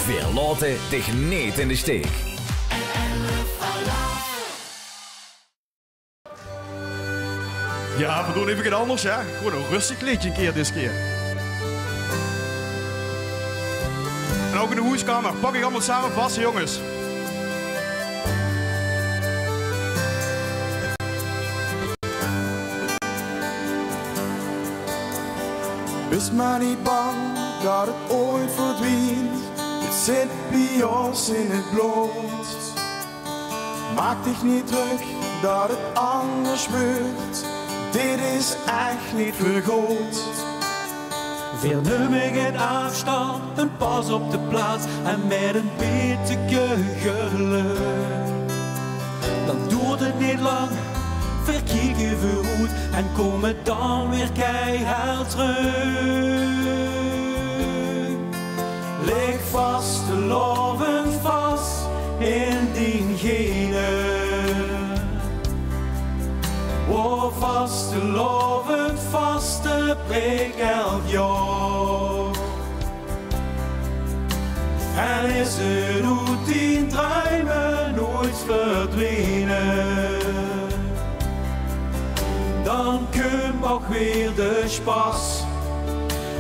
Wir laten dich niet in de steek. Ja, we doen even wat anders, ja. Gewoon een rustig liedje een keer deze keer. En ook in de huiskamer. Pak ik allemaal samen vast, jongens. Wees maar niet bang dat het ooit verdwijnt. Het zit bij ons in het bloed. Maak dich niet druk dat het anders wordt. Dit is echt niet vergoed. Wir nemen geen afstand, een pas op de plaats en met een beetje geluk. Dan duurt het niet lang, verkijken we goed en komen dan weer keihard terug. Lig vast, lovend vast in diegene. O vaste, lovend vaste prik elk jaar. En is het uit die druimen nooit verdwenen, dan komt ook weer de spas.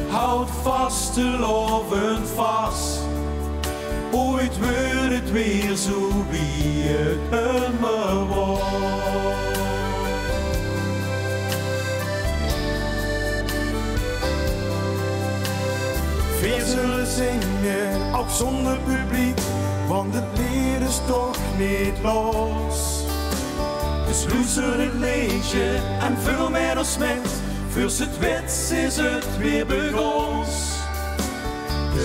Houd vast, lovend vast. Ooit wordt het weer zo wie het immer was. We zullen zingen, ook zonder publiek, want het lied is toch niet los. Dus luister het liedje en vul met ons met, voor het wets is het weer begonnen.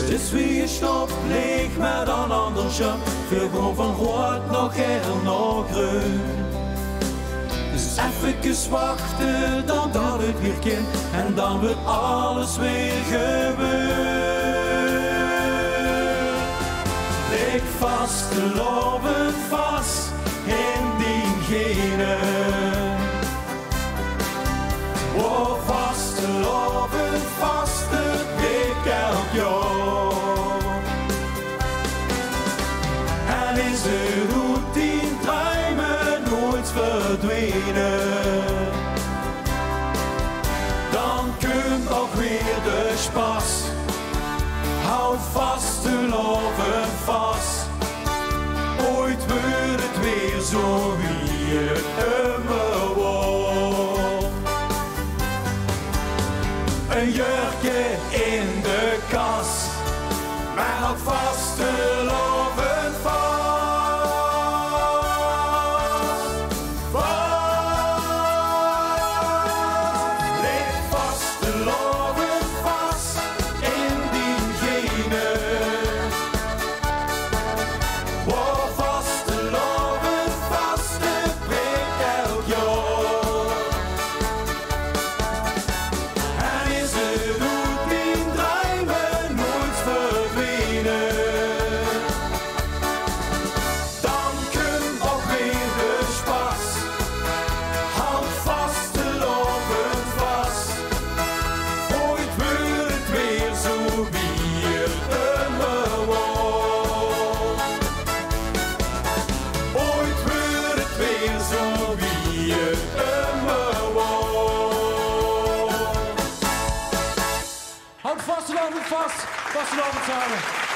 Dus wie stopt leeg met een andersje, veel gewoon van rood nog heel nog groen. Dus even wachten, dan dat het weer kind en dan wordt alles weer gebeurd. Lig vast, lovend vast in diegene. O vast, lovend vast, het prik elk jaar. En is het uit die druimen nooit verdwenen, dan komt ook weer de spas. Houd vast, lovend vast. Ooit wordt het weer zo wie het immer was. Een jurkje in de kast, maar houd vast, lovend vast. Lig vast, lovend vast in diegene. O vast, lovend vast, het prik elk jaar. En is het uit die druimen nooit verdwenen, dan komt ook weer de spas. Houd vast, lovend vast. Ooit wordt het weer zo wie het immer was. Ooit wordt het weer zo wie het immer was. Houd vast, lovend vast. Vast, lovend samen.